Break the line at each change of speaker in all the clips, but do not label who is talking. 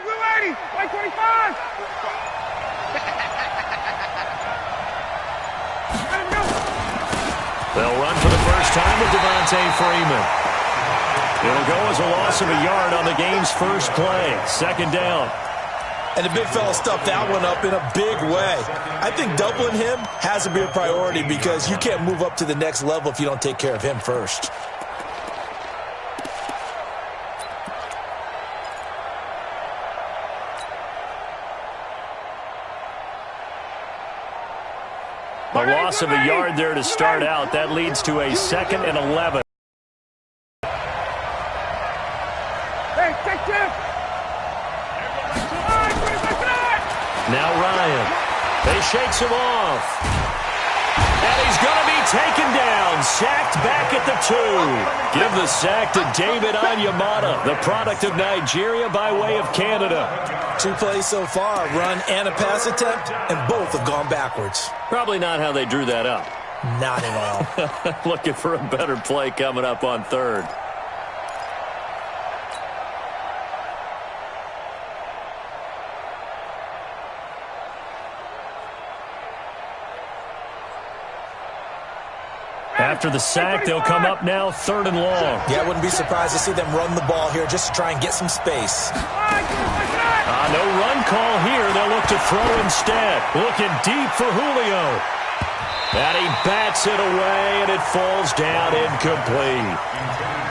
Blue 80, white 25.
They'll run for the first time with Devontae Freeman. It'll go as a loss of a yard on the game's first play. Second down.
And the big fella stuffed that one up in a big way. I think doubling him has to be a priority because you can't move up to the next level if you don't take care of him first.
A loss of a yard there to start out. That leads to a 2nd and 11.
Hey, take this.
Now Ryan. They shakes him off. And he's going to be taken down. Sacked back at the 2. Give the sack to David Onyemata, the product of Nigeria by way of Canada.
2 plays so far, a run and a pass attempt, and both have gone backwards.
Probably not how they drew that up.
Not at all.
Looking for a better play coming up on 3rd. After the sack, they'll come up now 3rd and long.
Yeah, I wouldn't be surprised to see them run the ball here just to try and get some space.
No run call here. They'll look to throw instead. Looking deep for Julio. And he bats it away, and it falls down incomplete.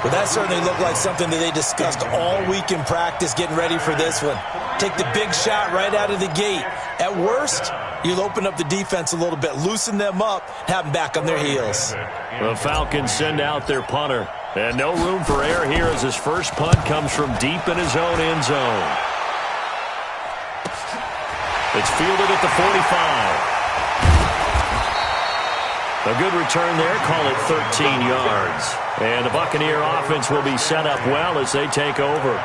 Well, that certainly looked like something that they discussed all week in practice getting ready for this one. Take the big shot right out of the gate. At worst, you'll open up the defense a little bit, loosen them up, have them back on their heels.
The Falcons send out their punter. And no room for error here as his first punt comes from deep in his own end zone. It's fielded at the 45. A good return there, call it 13 yards. And the Buccaneer offense will be set up well as they take over.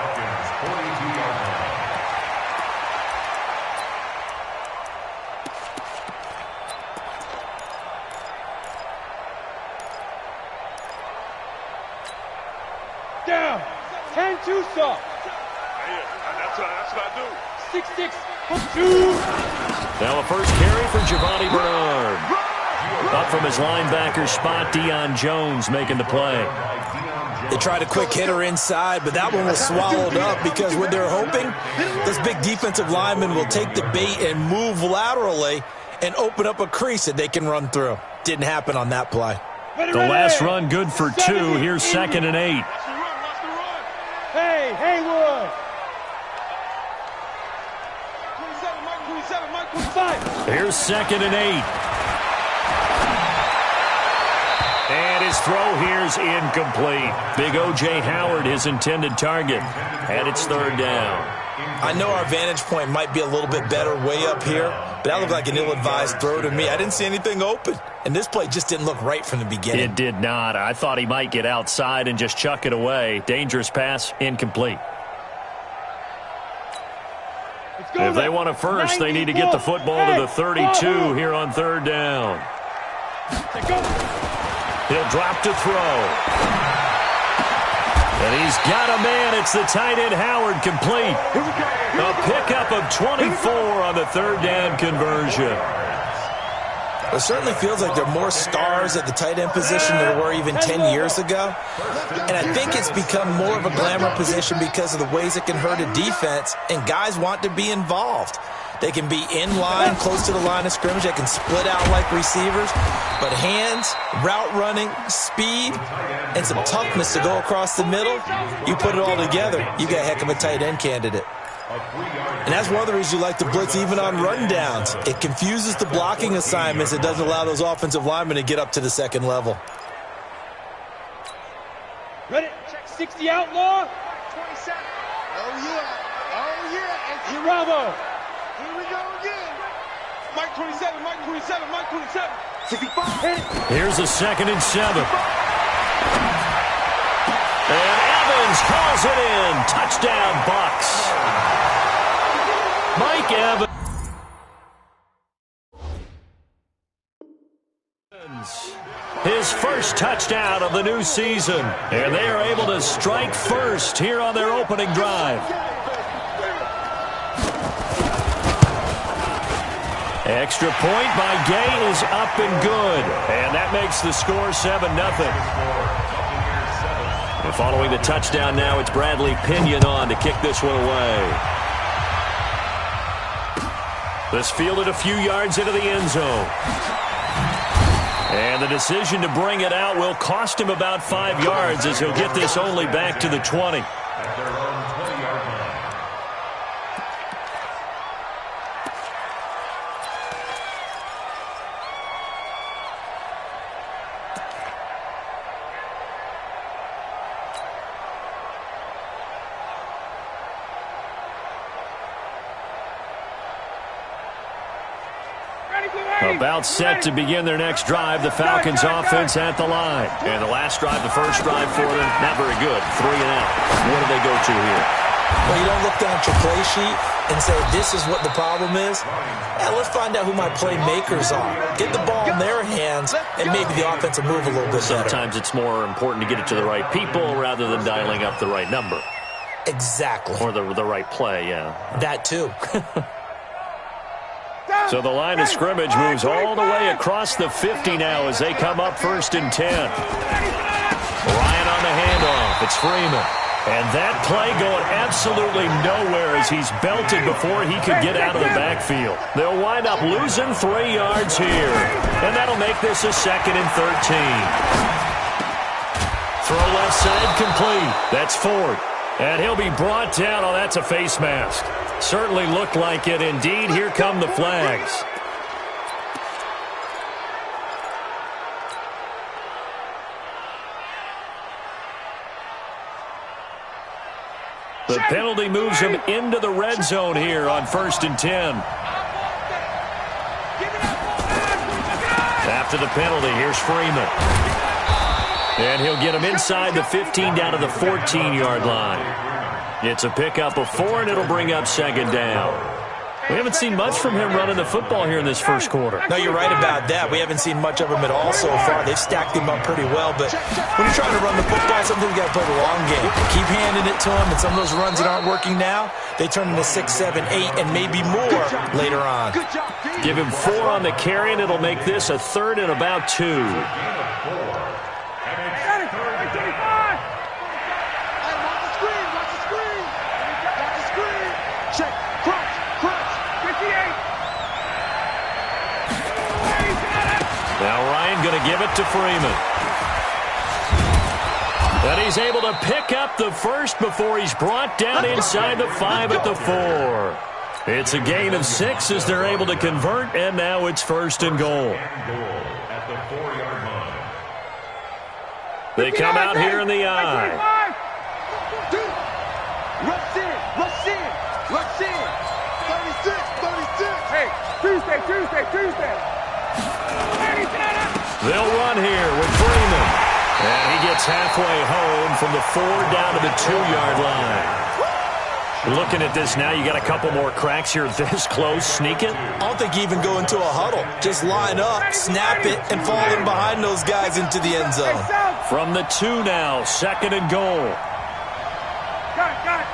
Down. 10-2 stop.
That's what I do.
6-6-2.
Now a first carry for Giovanni Bernard. Up from his linebacker spot, Deion Jones making the play.
They tried a quick hitter inside, but that one was swallowed up because what they're hoping, this big defensive lineman will take the bait and move laterally and open up a crease that they can run through. Didn't happen on that play.
The last run good for 2. Here's 2nd and 8.
Hey, Haywood.
27, Mike 25.
Here's 2nd and 8. And his throw here's incomplete. Big O.J. Howard, his intended target. And it's 3rd down.
I know our vantage point might be a little bit better way up here, but that looked like an ill-advised throw to me. I didn't see anything open, and this play just didn't look right from the beginning.
It did not. I thought he might get outside and just chuck it away. Dangerous pass, incomplete. If they want a first, they need to get the football to the 32 here on 3rd down. He'll drop to throw. And he's got a man. It's the tight end Howard, complete. A pickup of 24 on the 3rd down conversion.
It certainly feels like there are more stars at the tight end position than there were even 10 years ago. And I think it's become more of a glamour position because of the ways it can hurt a defense, and guys want to be involved. They can be in line, close to the line of scrimmage. They can split out like receivers. But hands, route running, speed, and some toughness to go across the middle, you put it all together, you got a heck of a tight end candidate. And that's one of the reasons you like to blitz even on rundowns. It confuses the blocking assignments. It doesn't allow those offensive linemen to get up to the 2nd level.
Ready? Check 60 outlaw.
27. Oh, yeah. Oh, yeah.
And Bravo.
Here we go again. Mike 27, Mike 27, Mike 27. 65.
Here's a 2nd and 7. And Evans calls it in. Touchdown, Bucks. Mike Evans. His first touchdown of the new season. And they are able to strike first here on their opening drive. Extra point by Gay is up and good. And that makes the score 7-0. And following the touchdown now, it's Bradley Pinion on to kick this one away. This fielded a few yards into the end zone. And the decision to bring it out will cost him about 5 yards as he'll get this only back to the 20. About set to begin their next drive. The Falcons offense at the line. And the last drive, the first drive for them, not very good. 3 and out. What do they go to here?
Well, you don't look down at your play sheet and say, this is what the problem is. Yeah, let's find out who my playmakers are. Get the ball in their hands, and maybe the offense will move a little bit better.
Sometimes it's more important to get it to the right people rather than dialing up the right number.
Exactly.
Or the right play, yeah.
That too.
So the line of scrimmage moves all the way across the 50 now as they come up 1st and 10. Ryan on the handoff. It's Freeman. And that play going absolutely nowhere as he's belted before he could get out of the backfield. They'll wind up losing 3 yards here. And that'll make this a 2nd and 13. Throw left side complete. That's Ford. And he'll be brought down. Oh, that's a face mask. Certainly looked like it. Indeed, here come the flags. The penalty moves him into the red zone here on 1st and 10. After the penalty, here's Freeman. And he'll get him inside the 15 down to the 14-yard line. It's a pickup of 4, and it'll bring up 2nd down. We haven't seen much from him running the football here in this first quarter.
No, you're right about that. We haven't seen much of him at all so far. They've stacked him up pretty well, but when you're trying to run the football, sometimes you got to play the long game. Keep handing it to him, and some of those runs that aren't working now, they turn into 6, 7, 8, and maybe more later on.
Give him 4 on the carry, and it'll make this a 3rd and about 2. Now Ryan going to give it to Freeman. And he's able to pick up the first before he's brought down inside the 5 at the 4. It's a gain of 6 as they're able to convert, and now it's 1st and goal. They come out here in the I.
Rush in, rush in, rush in. 36.
Hey, Tuesday.
They'll run here with Freeman. And he gets halfway home from the 4 down to the 2-yard line. Looking at this now, you got a couple more cracks here this close. Sneak it.
I don't think you even go into a huddle. Just line up, snap it, and fall in behind those guys into the end zone.
From the 2 now, 2nd and goal.
Got it.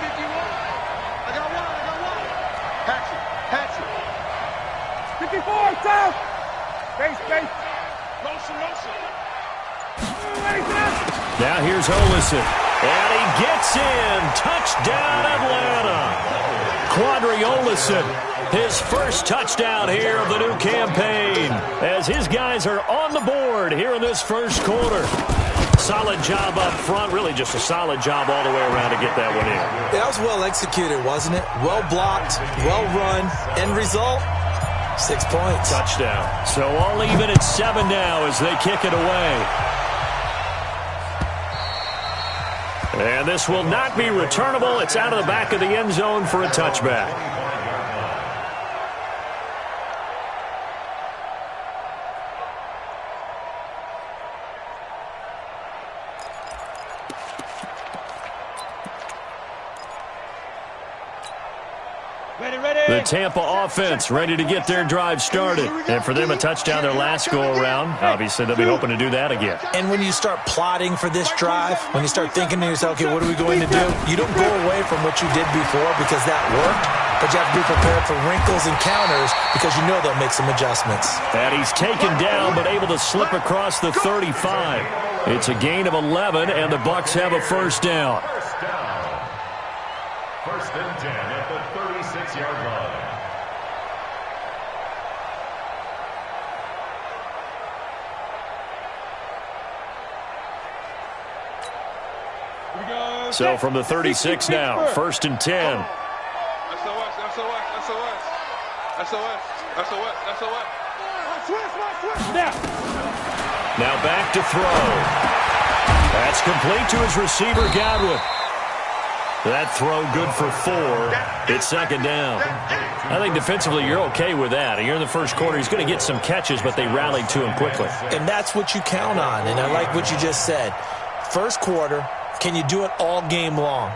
51. I got one. Hatchet.
54, south. Base.
Motion.
Now here's Olison. And he gets in. Touchdown, Atlanta. Quadri Olison, his first touchdown here of the new campaign, as his guys are on the board here in this first quarter. Solid job up front, really just a solid job all the way around to get that one in.
That was well executed, wasn't it? Well blocked, well run. End result, 6 points.
Touchdown. So all even at 7 now as they kick it away. And this will not be returnable. It's out of the back of the end zone for a touchback. The Tampa offense ready to get their drive started. And for them, a touchdown their last go-around. Obviously, they'll be hoping to do that again.
And when you start plotting for this drive, when you start thinking to yourself, okay, what are we going to do? You don't go away from what you did before because that worked. but you have to be prepared for wrinkles and counters because you know they'll make some adjustments.
And he's taken down but able to slip across the 35. It's a gain of 11, and the Bucs have a first down.
First and 10 at the 36-yard line.
So from the 36 now, first and 10. Now back to throw. That's complete to his receiver, Godwin. That throw good for 4. It's second down. I think defensively you're okay with that. You're in the first quarter. He's going to get some catches, but they rallied to him quickly.
And that's what you count on, and I like what you just said. First quarter, can you do it all game long?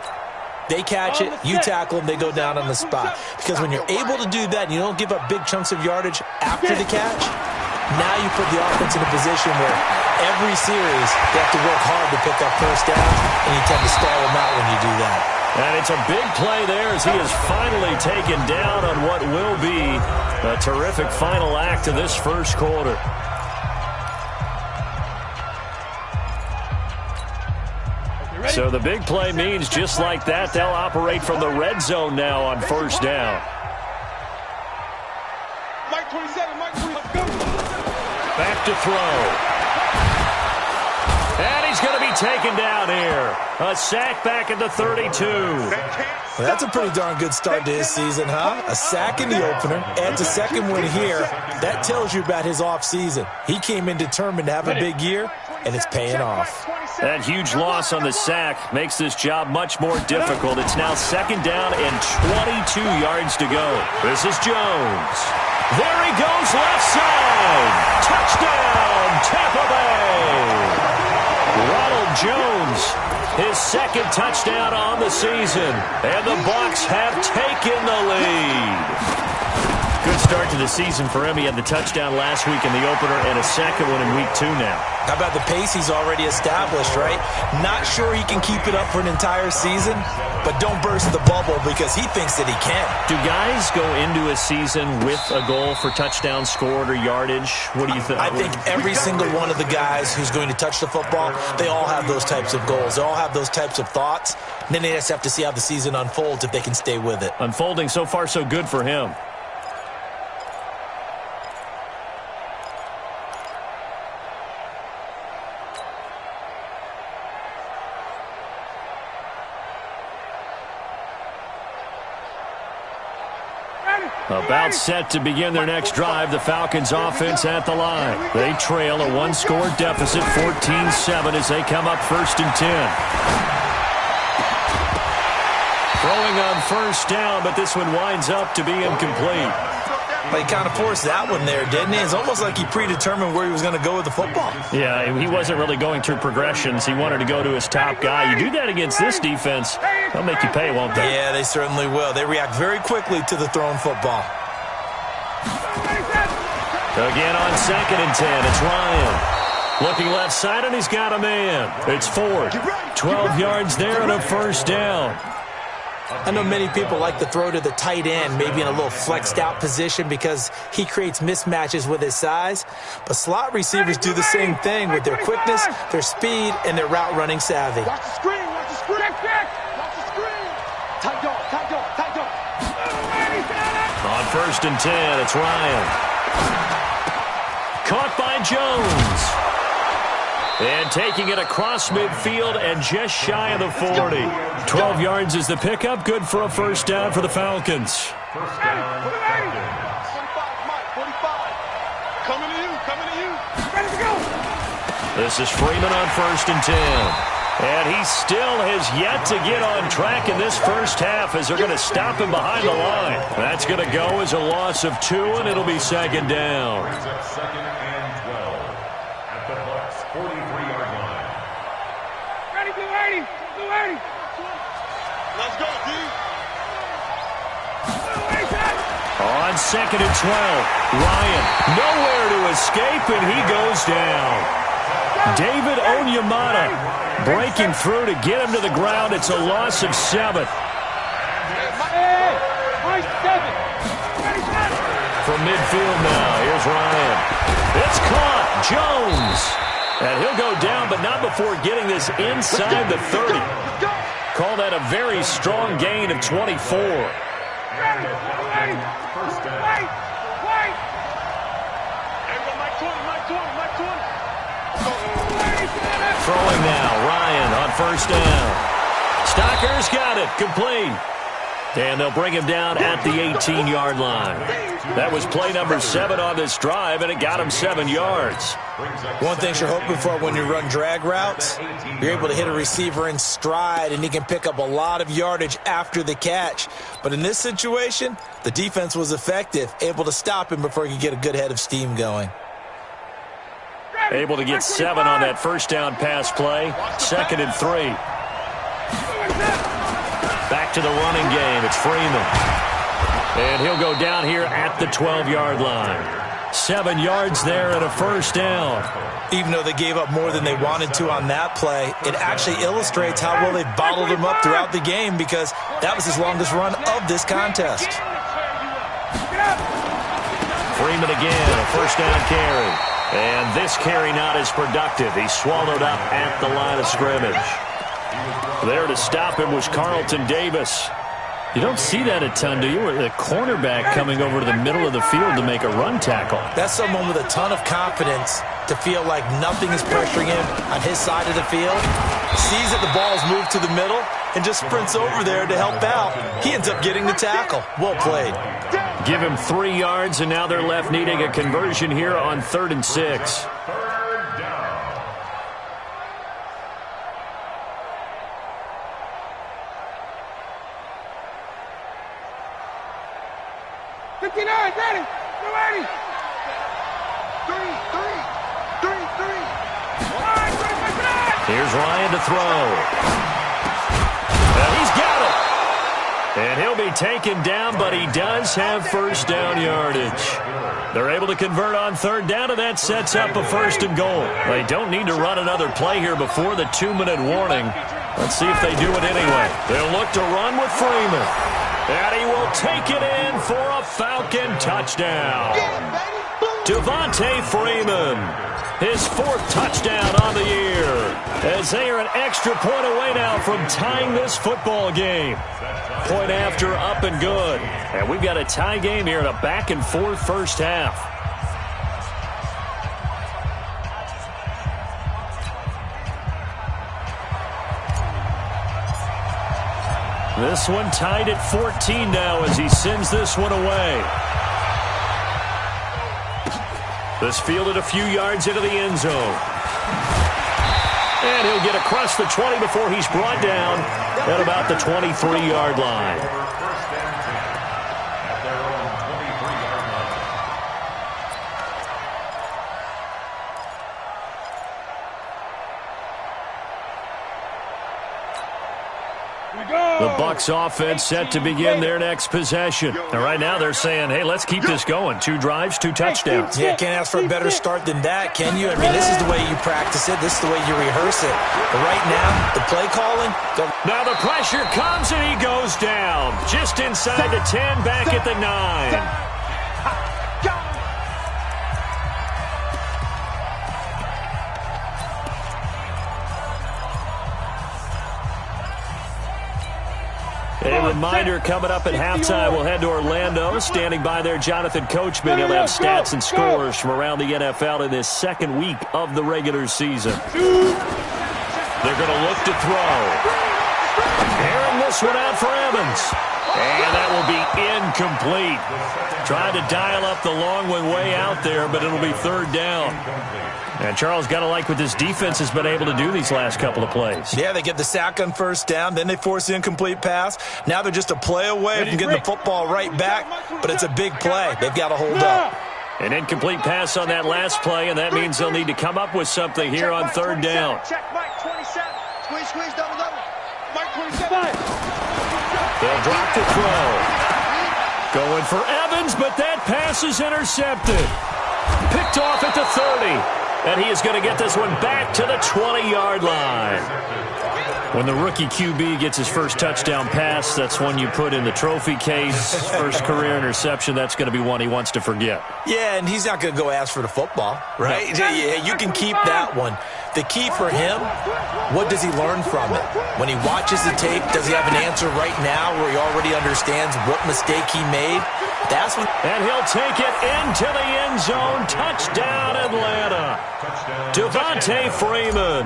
They catch it, you tackle them, they go down on the spot. Because when you're able to do that and you don't give up big chunks of yardage after the catch, now you put the offense in a position where every series they have to work hard to pick up first downs, and you tend to stall them out when you do that.
And it's a big play there as he is finally taken down on what will be a terrific final act of this first quarter. So the big play means just like that, they'll operate from the red zone now on first down.
Mike 27, Mike 27, go.
Back to throw. And he's going to be taken down here. A sack back at the 32.
Well, that's a pretty darn good start to his season, huh? A sack in the opener, adds a second one here. That tells you about his offseason. He came in determined to have a big year, and it's paying off.
That huge loss on the sack makes this job much more difficult. It's now second down and 22 yards to go. This is Jones. There he goes, left side. Touchdown, Tampa Bay. Ronald Jones, his second touchdown on the season. And the Bucs have taken the lead. Good start to the season for him. He had the touchdown last week in the opener and a second one in week 2 now.
How about the pace he's already established, right? Not sure he can keep it up for an entire season, but don't burst the bubble because he thinks that he can.
Do guys go into a season with a goal for touchdown scored or yardage? What do you think?
I think every single one of the guys who's going to touch the football, they all have those types of goals. They all have those types of thoughts. And then they just have to see how the season unfolds if they can stay with it.
Unfolding so far so good for him. About set to begin their next drive, the Falcons offense at the line. They trail a one-score deficit, 14-7, as they come up first and 10. Throwing on first down, but this one winds up to be incomplete.
Well, he kind of forced that one there, didn't he? It's almost like he predetermined where he was going to go with the football.
Yeah, he wasn't really going through progressions. He wanted to go to his top guy. You do that against this defense, they'll make you pay, won't they?
Yeah, they certainly will. They react very quickly to the thrown football.
Again on second and 10, it's Ryan. Looking left side, and he's got a man. It's Ford. 12 yards there and a first down.
I know many people like to throw to the tight end, maybe in a little flexed out position because he creates mismatches with his size. But slot receivers do the same thing with their quickness, their speed, and their route running savvy.
Watch the screen, watch the screen. Watch the screen. Tight dog, tight dog, tight dog.
On first and 10, it's Ryan. Caught by Jones. And taking it across midfield and just shy of the 40. 12 yards is the pickup. Good for a first down for the Falcons.
First down, Falcons.
45, Mike, 45. Coming to you, coming to you.
Ready to go.
This is Freeman on first and 10. And he still has yet to get on track in this first half as they're going to stop him behind the line. That's going to go as a loss of 2, and it'll be second down.
Brings up second and 12 at the Bucs 43-yard line.
Ready, blue 80. Blue 80.
Let's go, D.
On second and 12, Ryan nowhere to escape, and he goes down. David Onyemata breaking through to get him to the ground. It's a loss of 7.
Hey,
From midfield now, here's Ryan. It's caught. Jones. And he'll go down, but not before getting this inside the 30. Call that a very strong gain of 24. Throwing now, Ryan on first down. Stocker's got it, complete. And they'll bring him down at the 18-yard line. That was play number 7 on this drive, and it got him 7 yards.
One thing you're hoping for when you run drag routes, you're able to hit a receiver in stride, and he can pick up a lot of yardage after the catch. But in this situation, the defense was effective, able to stop him before he could get a good head of steam going.
Able to get 7 on that first down pass play. 2nd and 3. Back to the running game. It's Freeman. And he'll go down here at the 12-yard line. 7 yards there and a first down.
Even though they gave up more than they wanted to on that play, it actually illustrates how well they've bottled him up throughout the game, because that was his longest run of this contest.
Freeman again, a first down carry. And this carry not as productive. He's swallowed up at the line of scrimmage. There to stop him was Carlton Davis. You don't see that a ton, do you? The cornerback coming over to the middle of the field to make a run tackle.
That's someone with a ton of confidence to feel like nothing is pressuring him on his side of the field. Sees that the ball's moved to the middle and just sprints over there to help out. He ends up getting the tackle. Well played.
Give him 3 yards, and now they're left needing a conversion here on 3rd and 6.
Ready? We're ready.
3.
Here's Ryan to throw. Well, he's got it. And he'll be taken down, but he does have first down yardage. They're able to convert on 3rd down, and that sets up a 1st and goal. They don't need to run another play here before the 2-minute warning. Let's see if they do it anyway. They'll look to run with Freeman. And he will take it in for a Falcon touchdown. Devontae Freeman, his 4th touchdown on the year, as they are an extra point away now from tying this football game. Point after, up and good. And we've got a tie game here in a back-and-forth first half. This one tied at 14 now as he sends this one away. This fielded a few yards into the end zone. And he'll get across the 20 before he's brought down at about the 23-yard line. The Bucs offense set to begin their next possession. And right now they're saying, hey, let's keep this going. 2 drives, 2 touchdowns.
Yeah, can't ask for a better start than that, can you? I mean, this is the way you practice it. This is the way you rehearse it. But right now, the play calling.
Now the pressure comes and he goes down. Just inside the 10, back at the 9. A reminder coming up at halftime, we'll head to Orlando. Standing by there, Jonathan Coachman. He'll have stats and scores from around the NFL in this 2nd week of the regular season. They're going to look to throw. Airing this one out for Evans. And that will be incomplete. Trying to dial up the long one way out there, but it'll be 3rd down. And Charles, got to like what this defense has been able to do these last couple of plays.
Yeah, they get the sack on 1st down, then they force the incomplete pass. Now they're just a play away from getting the football right back, but it's a big play. They've got to hold up.
An incomplete pass on that last play, and that means they'll need to come up with something here on 3rd down.
Check Mike 27. Squeeze, double. Mike 27.
They'll drop to throw. Going for Evans, but that pass is intercepted. Picked off at the 30. And he is going to get this one back to the 20-yard line. When the rookie QB gets his first touchdown pass, that's one you put in the trophy case. First career interception, that's going to be one he wants to forget.
Yeah, and he's not going to go ask for the football, right? Yeah, you can keep that one. The key for him, what does he learn from it? When he watches the tape, does he have an answer right now where he already understands what mistake he made? That's when.
And he'll take it into the end zone. Touchdown, Atlanta. Devontae Freeman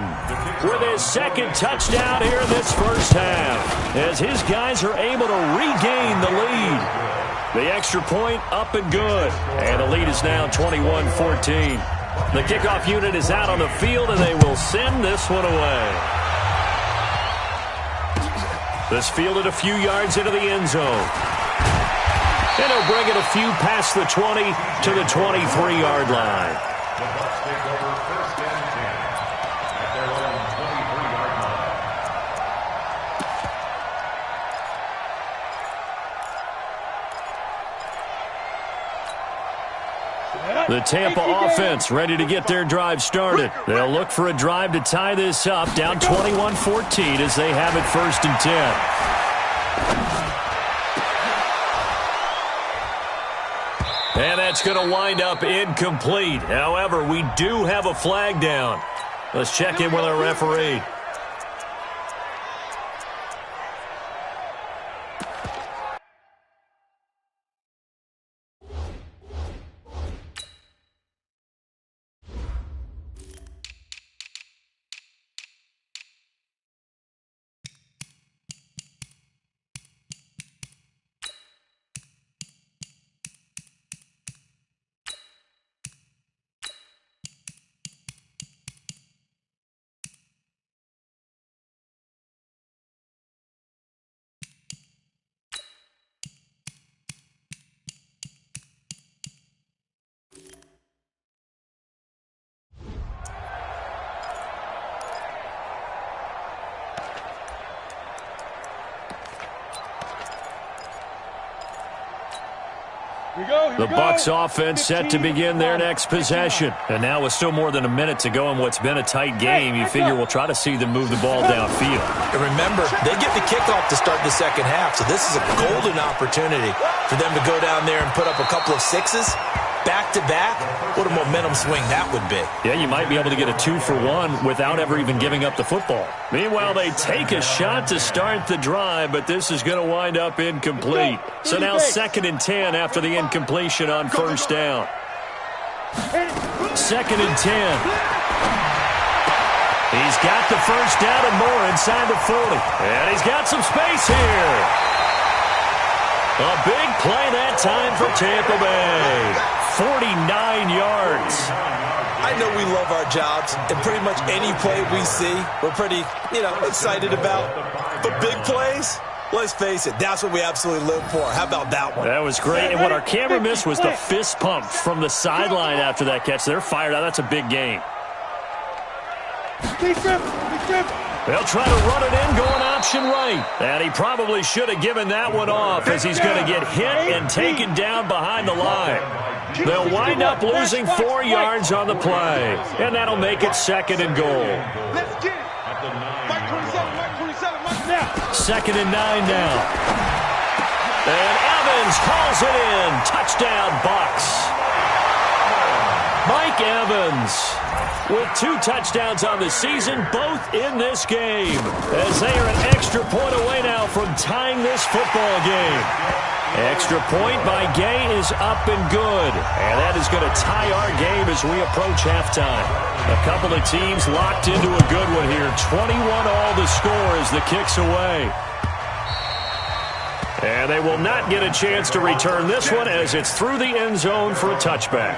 with his second touchdown here in this first half, as his guys are able to regain the lead. The extra point up and good, and the lead is now 21-14. The kickoff unit is out on the field, and they will send this one away. This fielded a few yards into the end zone. And he'll bring it a few past the 20 to the 23-yard line.
The Bucs take over first and 10 at their own 23-yard line.
The Tampa offense ready to get their drive started. They'll look for a drive to tie this up, down 21-14 as they have it first and 10. And that's going to wind up incomplete. However, we do have a flag down. Let's check in with our referee. The Bucs offense set to begin their next possession. And now with still more than a minute to go in what's been a tight game, you figure we'll try to see them move the ball downfield.
And remember, they get the kickoff to start the second half, so this is a golden opportunity for them to go down there and put up a couple of sixes back-to-back. What a momentum swing that would be.
Yeah, you might be able to get a 2-for-1 without ever even giving up the football. Meanwhile, they take a shot to start the drive, but this is going to wind up incomplete. So now 2nd and 10 after the incompletion on first down. 2nd and 10. He's got the first down and more inside the 40. And he's got some space here. A big play that time for Tampa Bay. 49 yards.
I know we love our jobs, and pretty much any play we see, we're pretty, excited about. But big plays, let's face it, that's what we absolutely live for. How about that one?
That was great, and what our camera missed was the fist pump from the sideline after that catch. They're fired out. That's a big game. They'll try to run it in, going option right. And he probably should have given that one off as he's going to get hit and taken down behind the line. They'll wind up losing 4 yards on the play, and that'll make it 2nd and goal.
Let's get it. Mike 27, Mike 27.
2nd and 9 now. And Evans calls it in. Touchdown, Bucs. Mike Evans with 2 touchdowns on the season, both in this game, as they are an extra point away now from tying this football game. Extra point by Gay is up and good, and that is going to tie our game as we approach halftime. A couple of teams locked into a good one here. 21 all the score as the kick's away. And they will not get a chance to return this one as it's through the end zone for a touchback.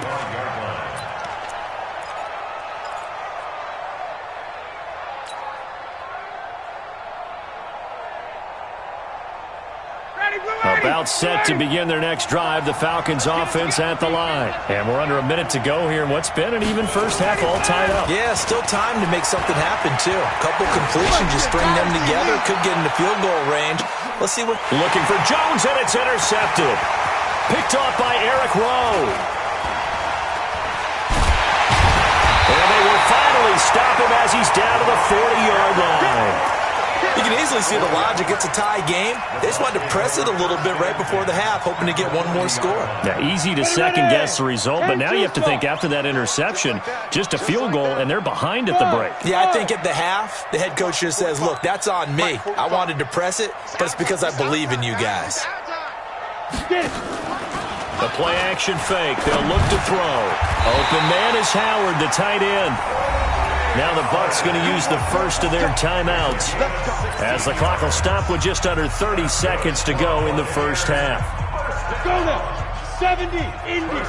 About set to begin their next drive, the Falcons offense at the line. And we're under a minute to go here in what's been an even first half, all tied up.
Yeah, still time to make something happen, too. A couple completions, you string them together, could get into field goal range. Let's see what...
Looking for Jones, and it's intercepted. Picked off by Eric Rowe. And they will finally stop him as he's down to the 40-yard line.
can easily see the logic. It's a tie game. They just wanted to press it a little bit right before the half, hoping to get one more score.
Yeah, easy to second-guess the result, but now you have to think after that interception, just a field goal, and they're behind at the break.
Yeah, I think at the half, the head coach just says, look, that's on me. I wanted to press it, but it's because I believe in you guys.
The play-action fake. They'll look to throw. Open man is Howard, the tight end. Now the Bucs going to use the first of their timeouts as the clock will stop with just under 30 seconds to go in the first half.
Go now. 70, Indy.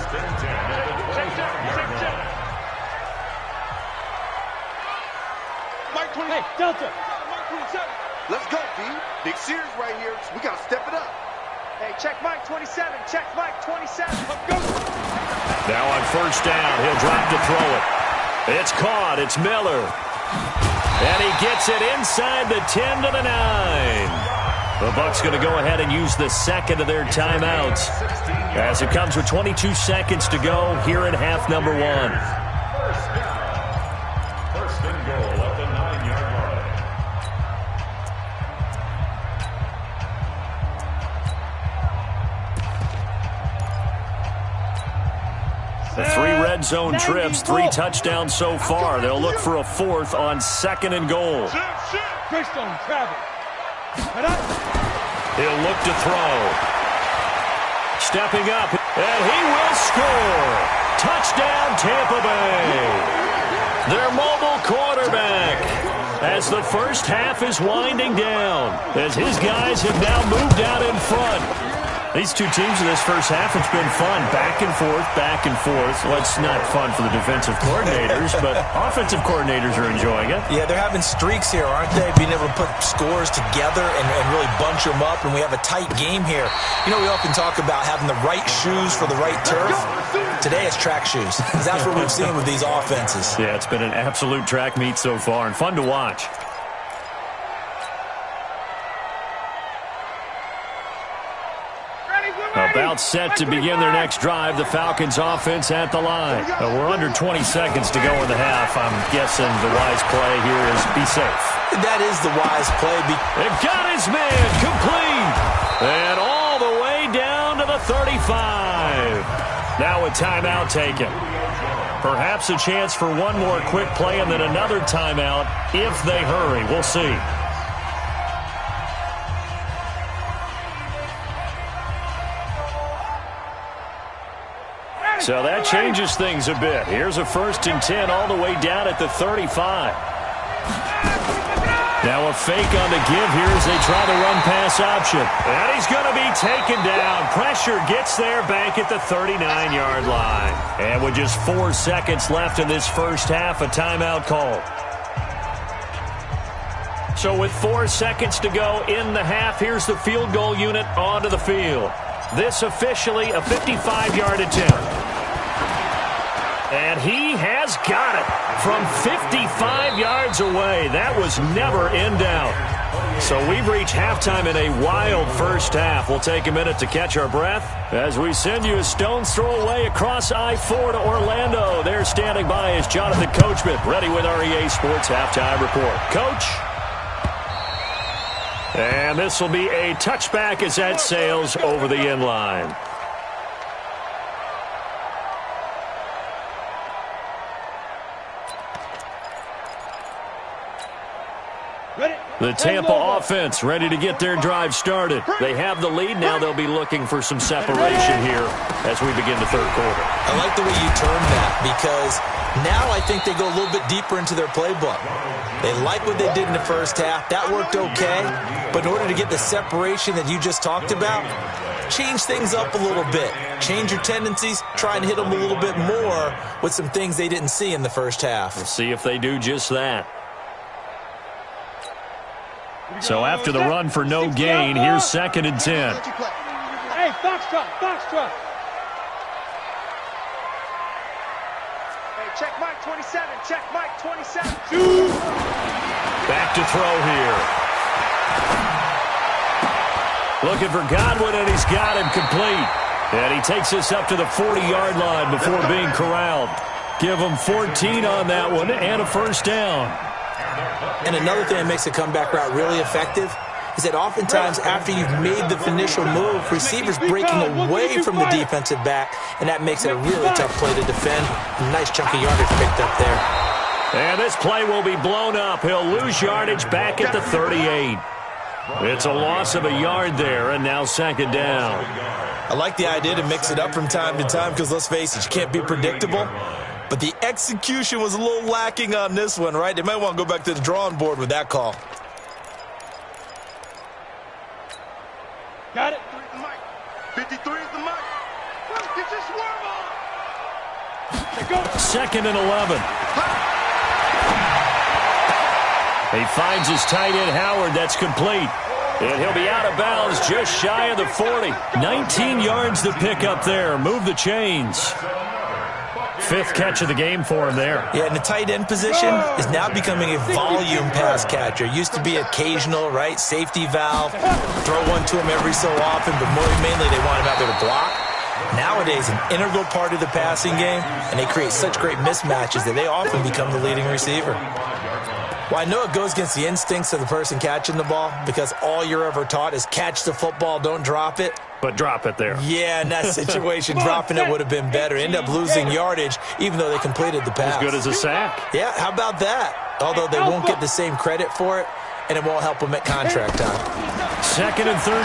Mike 20.
Hey, Delta.
Mike 27. Let's go, B. Big series right here, so we got to step it up.
Hey, check Mike 27. Check Mike 27. Let's go.
Now on first down, he'll drop to throw it. It's caught. It's Miller. And he gets it inside the 10 to the 9. The Bucs going to go ahead and use the second of their timeouts as it comes with 22 seconds to go here in half number 1.
First and goal at the 9-yard line.
The 3 red zone trips, 3 touchdowns so far. They'll look for a 4th on 2nd and goal.
Greystone travel.
He'll look to throw. Stepping up, and he will score. Touchdown, Tampa Bay. Their mobile quarterback. As the first half is winding down, as his guys have now moved out in front. These two teams in this first half, it's been fun. Back and forth, back and forth. Well, it's not fun for the defensive coordinators, but offensive coordinators are enjoying it.
Yeah, they're having streaks here, aren't they? Being able to put scores together and really bunch them up, and we have a tight game here. You know, we often talk about having the right shoes for the right turf. Today it's track shoes. That's what we've seen with these offenses.
Yeah, it's been an absolute track meet so far and fun to watch. About set to begin their next drive. The Falcons offense at the line. We're under 20 seconds to go in the half. I'm guessing the wise play here is be safe.
That is the wise play.
They've got his man complete. And all the way down to the 35. Now a timeout taken. Perhaps a chance for one more quick play and then another timeout if they hurry. We'll see. So that changes things a bit. Here's a 1st and 10 all the way down at the 35. Now a fake on the give here as they try the run-pass option. And he's going to be taken down. Pressure gets there back at the 39-yard line. And with just 4 seconds left in this first half, a timeout called. So with 4 seconds to go in the half, here's the field goal unit onto the field. This officially a 55-yard attempt. And he has got it from 55 yards away. That was never in doubt. So we've reached halftime in a wild first half. We'll take a minute to catch our breath as we send you a stone's throw away across I-4 to Orlando. There standing by is Jonathan Coachman, ready with our EA Sports Halftime Report. Coach. And this will be a touchback as that sails over the end line. The Tampa offense ready to get their drive started. They have the lead. Now they'll be looking for some separation here as we begin the third quarter.
I like the way you termed that because now I think they go a little bit deeper into their playbook. They like what they did in the first half. That worked okay. But in order to get the separation that you just talked about, change things up a little bit. Change your tendencies. Try and hit them a little bit more with some things they didn't see in the first half.
We'll see if they do just that. So after the run for no gain, here's 2nd and 10.
Hey, Foxtrot, Foxtrot.
Hey, check Mike 27. Check Mike 27.
Back to throw here. Looking for Godwin, and he's got him complete. And he takes us up to the 40-yard line before being corralled. Give him 14 on that one and a first down.
And another thing that makes a comeback route really effective is that oftentimes after you've made the initial move, receivers breaking away from the defensive back, and that makes it a really tough play to defend. A nice chunk of yardage picked up there.
And this play will be blown up. He'll lose yardage back at the 38. It's a loss of a yard there, and now second down.
I like the idea to mix it up from time to time because, let's face it, you can't be predictable. But the execution was a little lacking on this one, right? They might want to go back to the drawing board with that call.
Got it.
53 is the mic. Get your swerve on.
Second and 11. He finds his tight end, Howard. That's complete. And he'll be out of bounds just shy of the 40. 19 yards to pick up there. Move the chains. Fifth catch of the game for him there.
Yeah, and the tight end position is now becoming a volume pass catcher. Used to be occasional, right? Safety valve. Throw one to him every so often, but more mainly they want him out there to block. Nowadays, an integral part of the passing game, and they create such great mismatches that they often become the leading receiver. Well, I know it goes against the instincts of the person catching the ball because all you're ever taught is catch the football, don't drop it.
But drop it there.
Yeah, in that situation, dropping it would have been better. End up losing yardage, even though they completed the pass.
As good as a sack.
Yeah, how about that? Although they won't get the same credit for it, and it won't help them at contract time.
Second and 13.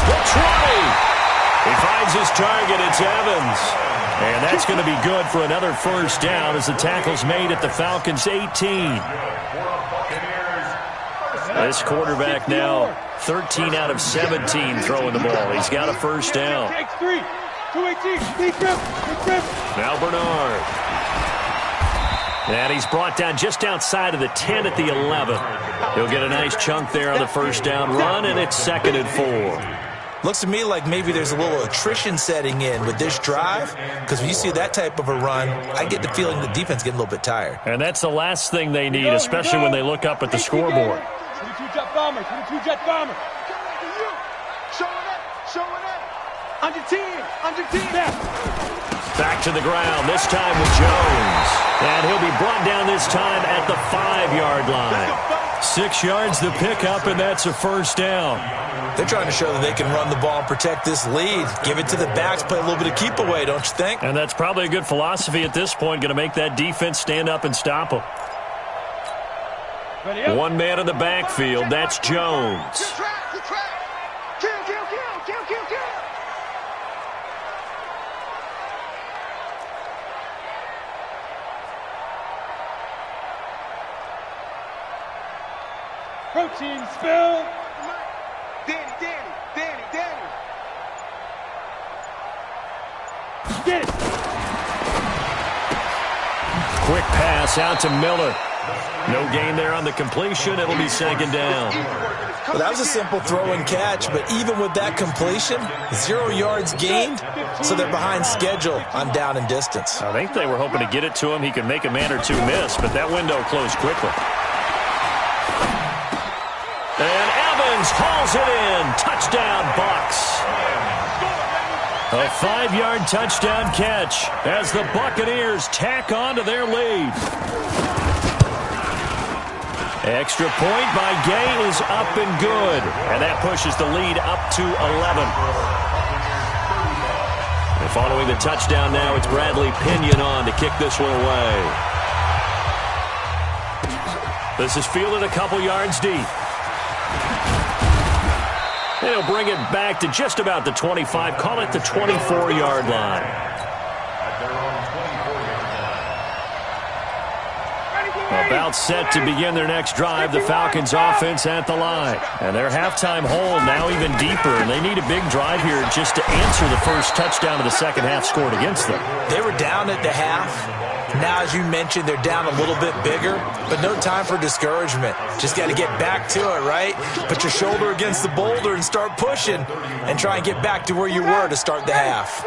The try. He finds his target. It's Evans. And that's going to be good for another first down as the tackle's made at the Falcons' 18. This quarterback now 13 out of 17 throwing the ball. He's got a first down. Now Bernard. And he's brought down just outside of the 10 at the 11. He'll get a nice chunk there on the first down run, and it's second and 4.
Looks to me like maybe there's a little attrition setting in with this drive, because when you see that type of a run, I get the feeling the defense getting a little bit tired.
And that's the last thing they need, especially when they look up at the scoreboard.
22-jet bomber, 22-jet bomber.
Show it up. Under 10.
Back to the ground, this time with Jones. And he'll be brought down this time at the 5-yard line. 6 yards to pick up, and that's a first down.
They're trying to show that they can run the ball and protect this lead. Give it to the backs, play a little bit of keep away, don't you think?
And that's probably a good philosophy at this point, going to make that defense stand up and stop them. One man in the backfield, that's Jones.
Kill.
Protein spill.
Danny.
Get it.
Quick pass out to Miller. No gain there on the completion. It'll be second down.
Well, that was a simple throw and catch, but even with that completion, 0 yards gained, so they're behind schedule on down and distance.
I think they were hoping to get it to him. He could make a man or two miss, but that window closed quickly. And Evans hauls it in. Touchdown, Bucs. A 5-yard touchdown catch as the Buccaneers tack on to their lead. Extra point by Gay is up and good. And that pushes the lead up to 11. And following the touchdown now, it's Bradley Pinion on to kick this one away. This is fielded a couple yards deep. And he'll bring it back to just about the 25. Call it the 24-yard line. About set to begin their next drive, the Falcons offense at the line. And their halftime hole now even deeper, and they need a big drive here just to answer the first touchdown of the second half scored against them.
They were down at the half. Now, as you mentioned, they're down a little bit bigger, but no time for discouragement. Just got to get back to it, right? Put your shoulder against the boulder and start pushing and try and get back to where you were to start the half.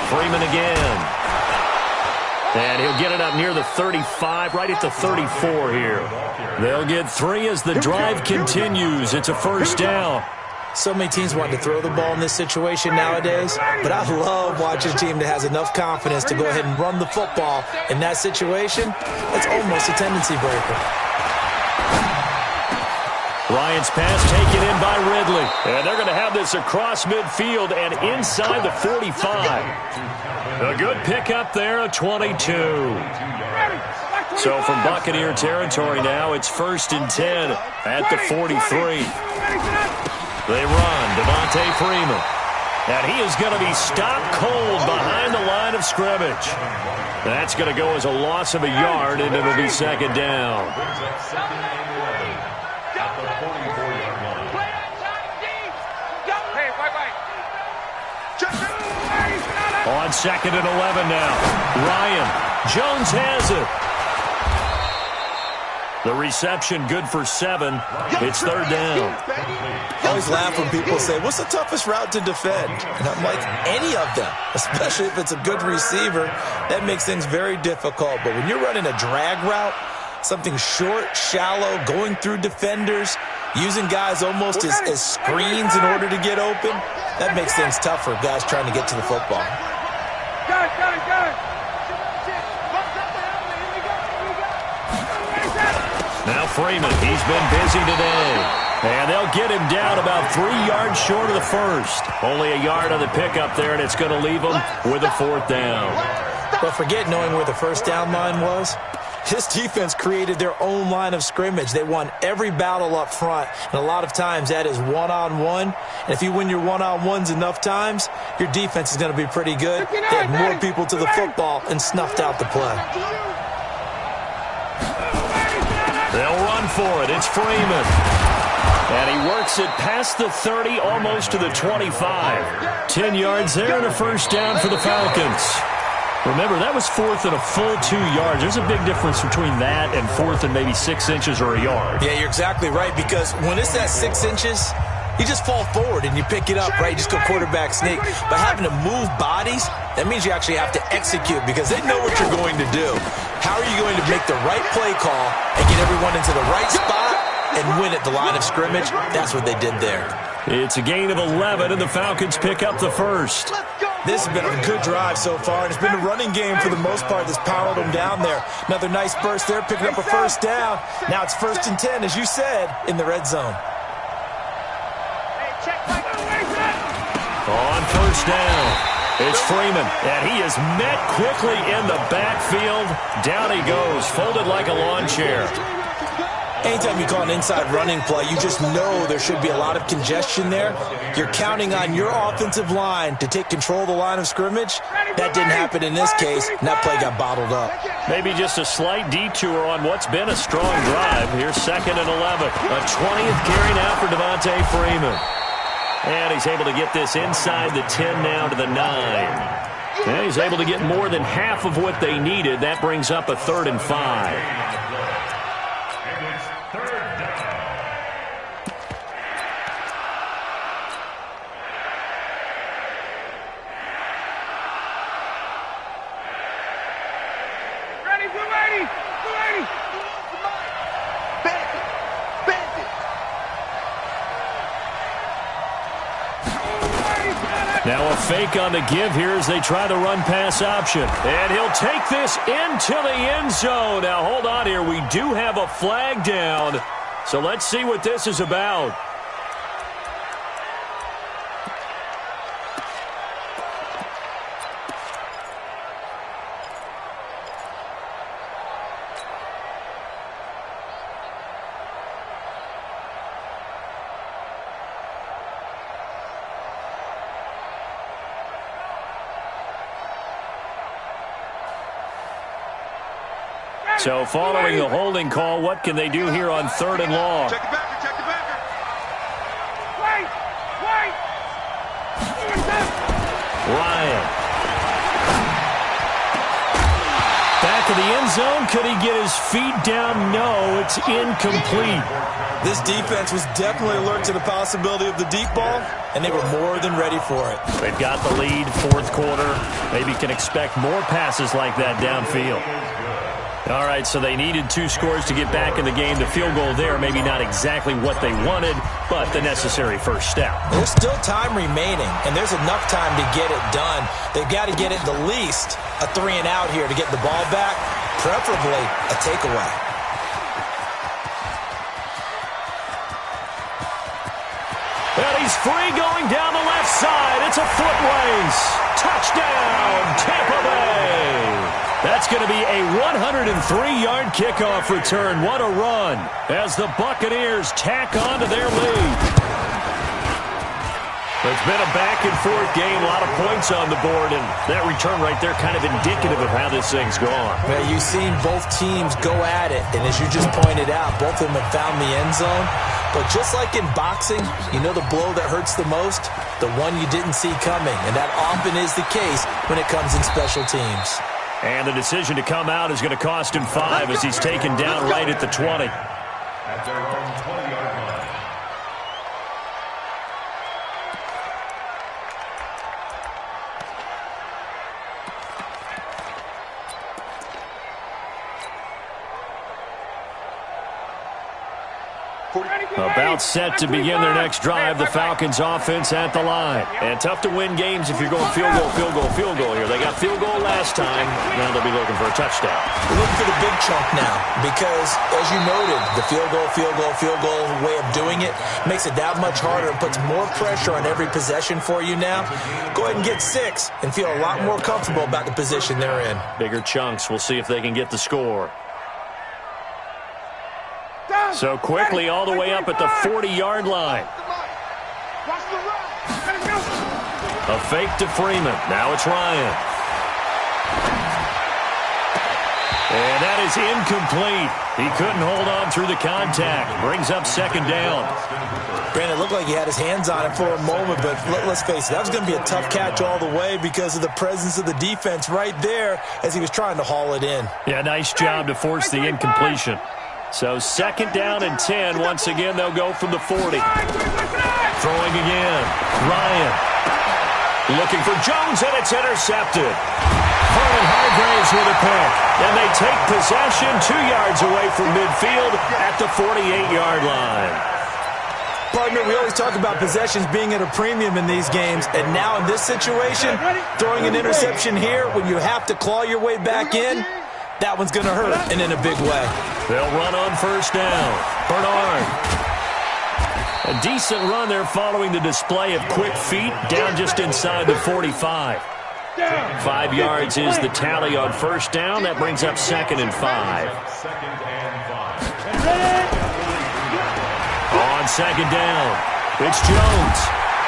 Freeman again. And he'll get it up near the 35, right at the 34 here. They'll get 3 as the drive continues. It's a first down.
So many teams want to throw the ball in this situation nowadays, but I love watching a team that has enough confidence to go ahead and run the football in that situation. That's almost a tendency breaker.
Ryan's pass taken in by Ridley. And they're going to have this across midfield and inside the 45. A good pickup there, a 22. So from Buccaneer territory now, it's 1st and 10 at the 43. They run, Devontae Freeman. And he is going to be stopped cold behind the line of scrimmage. That's going to go as a loss of a yard, and it'll be 2nd down. On 2nd and 11 now. Ryan. Jones has it. The reception good for 7. It's 3rd down.
I always laugh when people say, what's the toughest route to defend? And I'm like, any of them, especially if it's a good receiver. That makes things very difficult. But when you're running a drag route, something short, shallow, going through defenders, using guys almost as screens in order to get open, that makes things tough for guys trying to get to the football.
Now Freeman, he's been busy today. And they'll get him down about 3 yards short of the first. Only a yard on the pickup there, and it's going to leave him with a 4th down.
But forget knowing where the first down line was. This defense created their own line of scrimmage. They won every battle up front, and a lot of times that is one-on-one. And if you win your one-on-ones enough times, your defense is going to be pretty good. They had more people to the football and snuffed out the play.
They'll run for it. It's Freeman. And he works it past the 30, almost to the 25. 10 yards there and a 1st down for the Falcons. Remember, that was 4th and a full 2 yards. There's a big difference between that and 4th and maybe 6 inches or a yard.
Yeah, you're exactly right, because when it's that 6 inches, you just fall forward and you pick it up, right? You just go quarterback sneak. But having to move bodies, that means you actually have to execute because they know what you're going to do. How are you going to make the right play call and get everyone into the right spot and win at the line of scrimmage? That's what they did there.
It's a gain of 11, and the Falcons pick up the 1st.
This has been a good drive so far, and it's been a running game for the most part that's powered them down there. Another nice burst there, picking up a 1st down. Now it's 1st and 10, as you said, in the red zone.
On 1st down, it's Freeman, and he is met quickly in the backfield. Down he goes, folded like a lawn chair.
Anytime you call an inside running play, you just know there should be a lot of congestion there. You're counting on your offensive line to take control of the line of scrimmage. That didn't happen in this case, and that play got bottled up.
Maybe just a slight detour on what's been a strong drive. Here's 2nd and 11. A 20th carry now for Devontae Freeman. And he's able to get this inside the 10 now to the 9. And he's able to get more than half of what they needed. That brings up a 3rd and 5. Now a fake on the give here as they try the run-pass option. And he'll take this into the end zone. Now, hold on here. We do have a flag down. So let's see what this is about. So following the holding call, what can they do here on 3rd and long?
Check the backer, check the backer.
Ryan. Back of the end zone. Could he get his feet down? No, it's incomplete.
This defense was definitely alert to the possibility of the deep ball, and they were more than ready for it.
They've got the lead, 4th quarter. Maybe can expect more passes like that downfield. All right, so they needed 2 scores to get back in the game. The field goal there, maybe not exactly what they wanted, but the necessary first step.
There's still time remaining, and there's enough time to get it done. They've got to get it the least a 3-and-out here to get the ball back, preferably a takeaway.
Well, he's free going down the left side. It's a foot race. Touchdown, Tampa Bay. That's going to be a 103-yard kickoff return. What a run as the Buccaneers tack on to their lead. It's been a back-and-forth game, a lot of points on the board, and that return right there kind of indicative of how this thing's gone.
Well, you've seen both teams go at it, and as you just pointed out, both of them have found the end zone. But just like in boxing, you know the blow that hurts the most? The one you didn't see coming, and that often is the case when it comes in special teams.
And the decision to come out is going to cost him 5 as he's taken down right at the 20.
At their own 20-yard line.
About set to begin their next drive, the Falcons offense at the line. And tough to win games if you're going field goal, field goal, field goal here. They got field goal last time. Now they'll be looking for a touchdown.
We're looking for the big chunk now because, as you noted, the field goal way of doing it makes it that much harder and puts more pressure on every possession for you now. Go ahead and get 6 and feel a lot more comfortable about the position they're in.
Bigger chunks. We'll see if they can get the score. So quickly all the way up at the 40-yard line. A fake to Freeman. Now it's Ryan. And that is incomplete. He couldn't hold on through the contact. Brings up second down.
Brandon, it looked like he had his hands on it for a moment, but let's face it, that was going to be a tough catch all the way because of the presence of the defense right there as he was trying to haul it in.
Yeah, nice job to force the incompletion. So second down and 10. Once again, they'll go from the 40. Throwing again. Ryan. Looking for Jones, and it's intercepted. Vernon Hargraves with a pick. And they take possession 2 yards away from midfield at the 48-yard line.
Partner, we always talk about possessions being at a premium in these games, and now in this situation, throwing an interception here when you have to claw your way back in, that one's going to hurt, and in a big way.
They'll run on first down. Bernard. A decent run there following the display of quick feet down just inside the 45. 5 yards is the tally on first down. That brings up second and 5. On second down, it's Jones.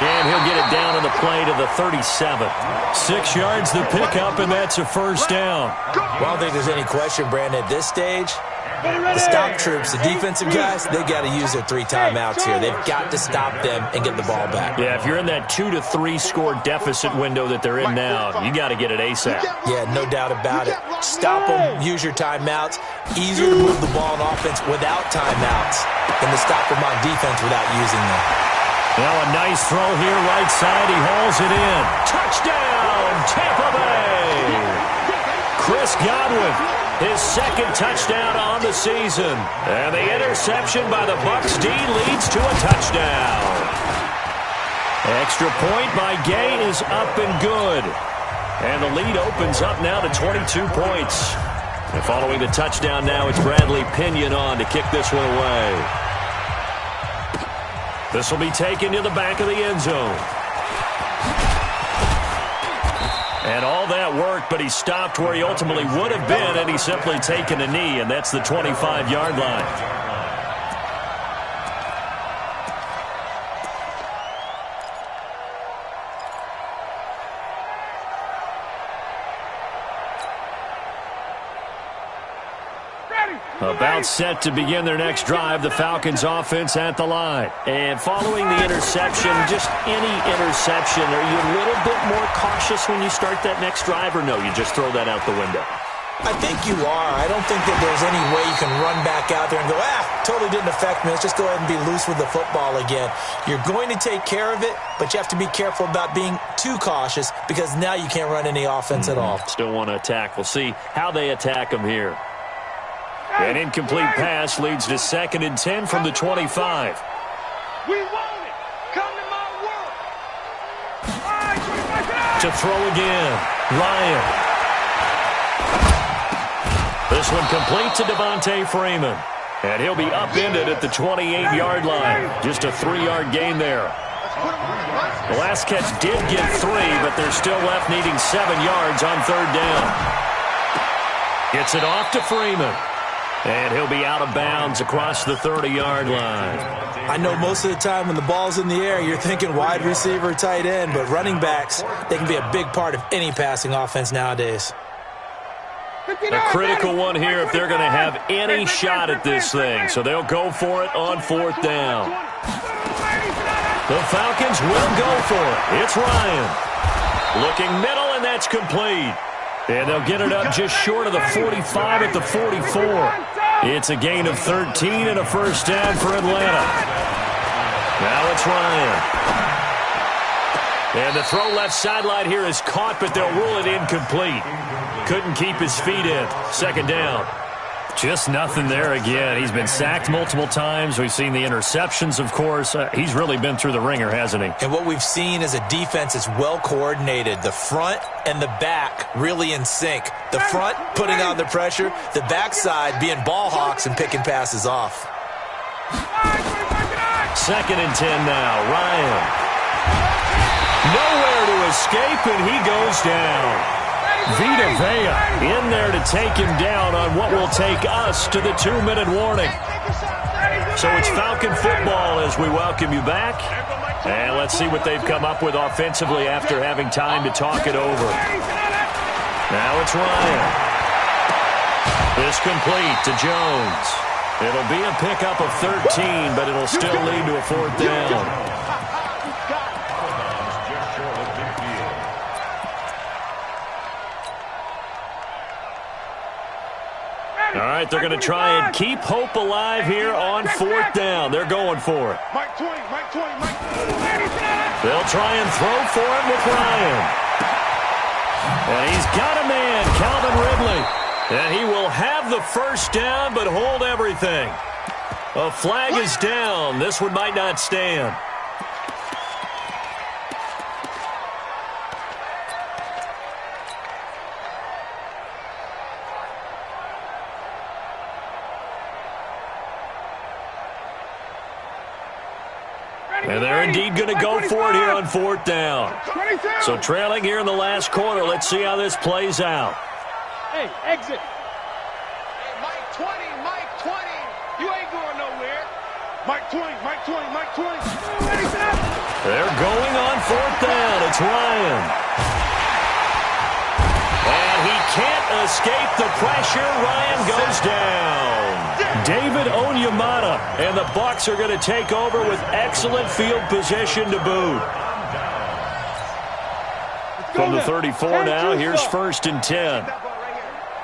And he'll get it down on the play to the 37. 6 yards the pickup, and that's a first down.
Well, I don't think there's any question, Brandon, at this stage, the stop troops, the defensive guys, they got to use their 3 timeouts here. They've got to stop them and get the ball back.
Yeah, if you're in that 2 to 3 score deficit window that they're in now, you got to get it ASAP.
Yeah, no doubt about it. Stop them, use your timeouts. Easier to move the ball on offense without timeouts than to stop them on defense without using them.
Now a nice throw here, right side. He hauls it in. Touchdown, Tampa Bay! Chris Godwin, his second touchdown on the season. And the interception by the Bucs D leads to a touchdown. Extra point by Gay is up and good. And the lead opens up now to 22 points. And following the touchdown now, it's Bradley Pinion on to kick this one away. This will be taken to the back of the end zone. And all that worked, but he stopped where he ultimately would have been, and he's simply taken a knee, and that's the 25-yard line. About set to begin their next drive, the Falcons offense at the line. And following the interception, just any interception, are you a little bit more cautious when you start that next drive, or no, you just throw that out the window?
I think you are. I don't think that there's any way you can run back out there and go, totally didn't affect me. Let's just go ahead and be loose with the football again. You're going to take care of it, but you have to be careful about being too cautious because now you can't run any offense at all.
Still want to attack. We'll see how they attack them here. An incomplete pass leads to 2nd and 10 from the 25.
We want it. Come to my world.
To throw again, Ryan. This one complete to Devontae Freeman. And he'll be upended at the 28-yard line. Just a 3-yard gain there. The last catch did get 3, but they're still left needing 7 yards on 3rd down. Gets it off to Freeman. And he'll be out of bounds across the 30-yard line.
I know most of the time when the ball's in the air, you're thinking wide receiver, tight end, but running backs, they can be a big part of any passing offense nowadays.
A critical one here if they're going to have any shot at this thing. So they'll go for it on 4th down. The Falcons will go for it. It's Ryan. Looking middle, and that's complete. And they'll get it up just short of the 45 at the 44. It's a gain of 13 and a 1st down for Atlanta. Now it's Ryan. And the throw left sideline here is caught, but they'll rule it incomplete. Couldn't keep his feet in. 2nd down. Just nothing there again. He's been sacked multiple times. We've seen the interceptions, of course. He's really been through the ringer, hasn't he?
And what we've seen is a defense that's well coordinated. The front and the back really in sync. The front putting on the pressure. The backside being ball hawks and picking passes off.
2nd and 10 now. Ryan. Nowhere to escape, and he goes down. Vita Vea in there to take him down on what will take us to the 2-minute warning. So it's Falcon football as we welcome you back. And let's see what they've come up with offensively after having time to talk it over. Now it's Ryan. This complete to Jones. It'll be a pickup of 13, but it'll still lead to a 4th down. All right, they're going to try and keep hope alive here on 4th down. They're going for it.
Mike 20, Mike 20, Mike 20.
They'll try and throw for it with Ryan. And he's got a man, Calvin Ridley. And he will have the 1st down, but hold everything. A flag is down. This one might not stand. And they're indeed going to go for it here on 4th down. So trailing here in the last quarter. Let's see how this plays out.
Hey, exit.
Hey, Mike 20, Mike 20. You ain't going nowhere.
Mike 20, Mike 20, Mike 20.
They're going on 4th down. It's Ryan. And he can't escape the pressure. Ryan goes down. David Onyemata, and the Bucs are going to take over with excellent field position to boot. From the 34 now, here's 1st and 10.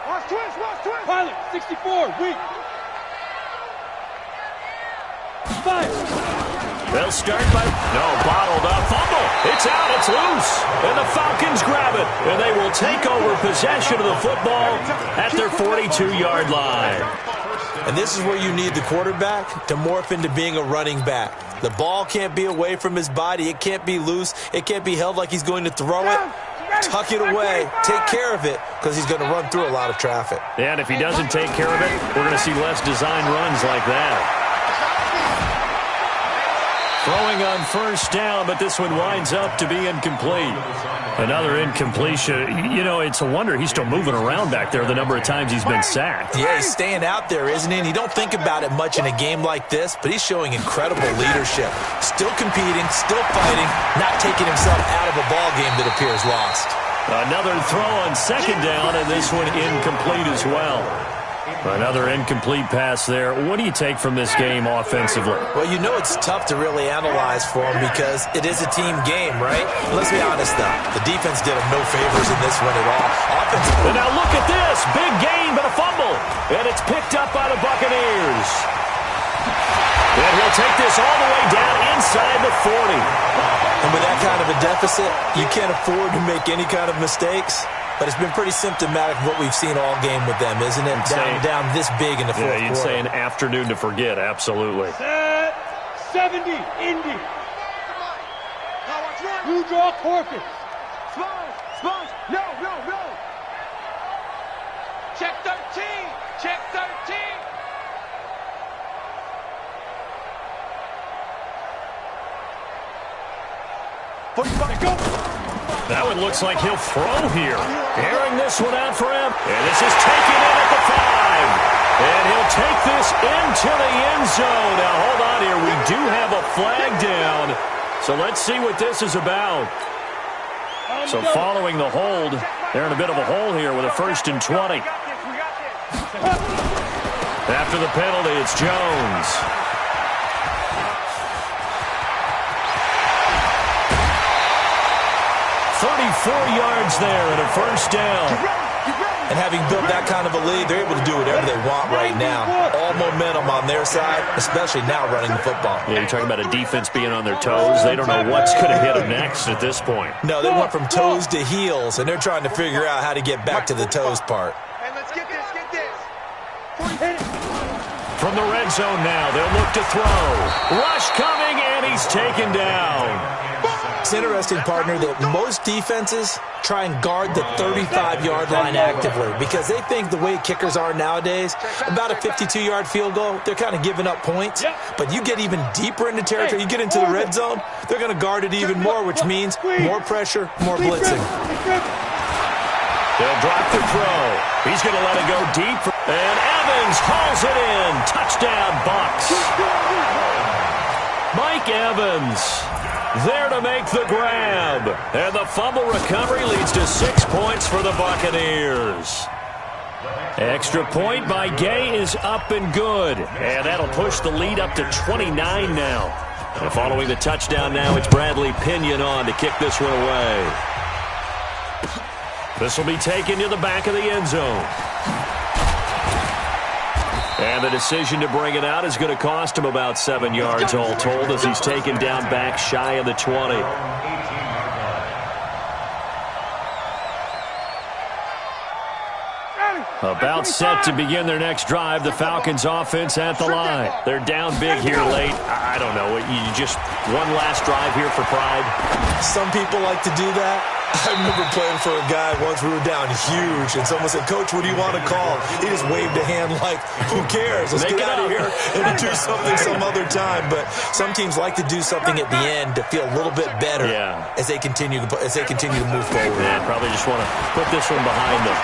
Watch twins, watch twins.
Pilot, 64, weak. 5.
They'll start by, bottled up, fumble. It's out, it's loose. And the Falcons grab it. And they will take over possession of the football at their 42-yard line.
And this is where you need the quarterback to morph into being a running back. The ball can't be away from his body. It can't be loose. It can't be held like he's going to throw it. Tuck it away. Take care of it because he's going to run through a lot of traffic.
And if he doesn't take care of it, we're going to see less design runs like that. Throwing on 1st down, but this one winds up to be incomplete. Another incompletion. You know, it's a wonder he's still moving around back there the number of times he's been sacked.
Yeah, he's staying out there, isn't he? And you don't think about it much in a game like this, but he's showing incredible leadership. Still competing, still fighting, not taking himself out of a ball game that appears lost.
Another throw on 2nd down, and this one incomplete as well. Another incomplete pass there. What do you take from this game offensively?
Well, you know it's tough to really analyze for him because it is a team game, right? Let's be honest, though. The defense did him no favors in this one at all.
And now look at this. Big gain, but a fumble. And it's picked up by the Buccaneers. And he'll take this all the way down inside the 40.
And with that kind of a deficit, you can't afford to make any kind of mistakes. But it's been pretty symptomatic of what we've seen all game with them, isn't it? Down this big in the fourth quarter.
You'd say an afternoon to forget, absolutely.
Set 70, Indy. You draw Corpus.
Sponge. No. Check 13. Check 13.
Go.
That one looks like he'll throw here. Airing this one out for him. And this is taken in at the 5. And he'll take this into the end zone. Now, hold on here. We do have a flag down. So let's see what this is about. So following the hold, they're in a bit of a hole here with a 1st and 20. After the penalty, it's Jones. Yards there and a 1st down.
And having built that kind of a lead, they're able to do whatever they want right now. All momentum on their side, especially now running the football.
Yeah, you're talking about a defense being on their toes. They don't know what's going to hit them next at this point.
No, they went from toes to heels, and they're trying to figure out how to get back to the toes part.
Hey, let's get this.
From the red zone now, they'll look to throw. Rush coming, and he's taken down.
It's interesting, partner, that most defenses try and guard the 35-yard line actively because they think the way kickers are nowadays, about a 52-yard field goal, they're kind of giving up points. But you get even deeper into territory, you get into the red zone, they're going to guard it even more, which means more pressure, more blitzing.
They'll drop the throw. He's going to let it go deep. And Evans hauls it in. Touchdown, Bucs. Mike Evans there to make the grab. And the fumble recovery leads to 6 points for the Buccaneers. Extra point by Gay is up and good. And that'll push the lead up to 29 now. And following the touchdown now, it's Bradley Pinion on to kick this one away. This will be taken to the back of the end zone. And the decision to bring it out is going to cost him about 7 yards all told as he's taken down back shy of the 20. About set to begin their next drive. The Falcons offense at the line. They're down big here late. I don't know. You just one last drive here for pride.
Some people like to do that. I remember playing for a guy once. We were down huge, and someone said, "Coach, what do you want to call?" He just waved a hand like, "Who cares? Let's get out of here and do something some other time." But some teams like to do something at the end to feel a little bit better as they continue to move forward.
Yeah, probably just want to put this one behind them.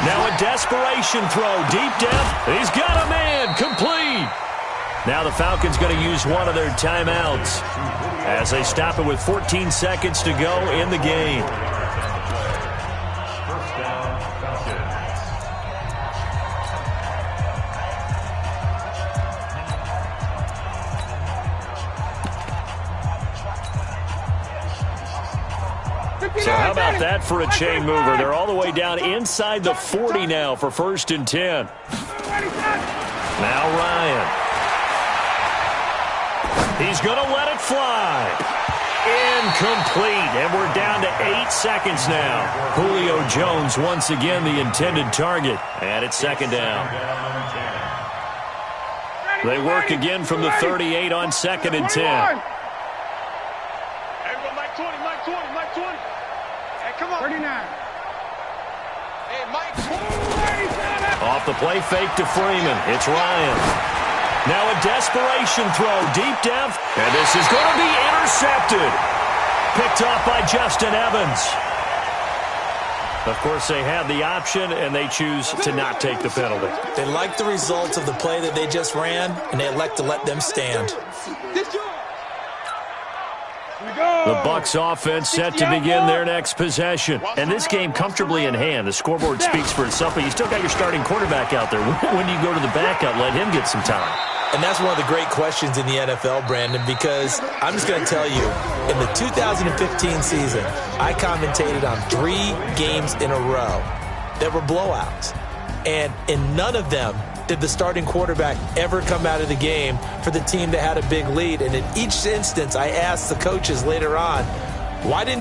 Now a desperation throw deep depth. He's got a man complete. Now the Falcons going to use one of their timeouts as they stop it with 14 seconds to go in the game.
First down,
So how about that for a chain mover? They're all the way down inside the 40 now for 1st and 10. Now Ryan. He's going to let it fly. Incomplete. And we're down to 8 seconds now. Julio Jones once again the intended target. And it's 2nd down. They work again from the 38 on 2nd and 10.
Come on. 39. Hey, Mike.
Off the play fake to Freeman. It's Ryan. Now a desperation throw. Deep depth. And this is going to be intercepted. Picked off by Justin Evans. Of course, they have the option, and they choose to not take the penalty.
They like the results of the play that they just ran, and they elect to let them stand.
The Bucs offense set to begin their next possession. And this game comfortably in hand. The scoreboard speaks for itself, but you still got your starting quarterback out there. When do you go to the backup, let him get some time?
And that's one of the great questions in the NFL, Brandon, because I'm just going to tell you, in the 2015 season, I commentated on 3 games in a row that were blowouts. And in none of them did the starting quarterback ever come out of the game for the team that had a big lead. And in each instance, I asked the coaches later on, why didn't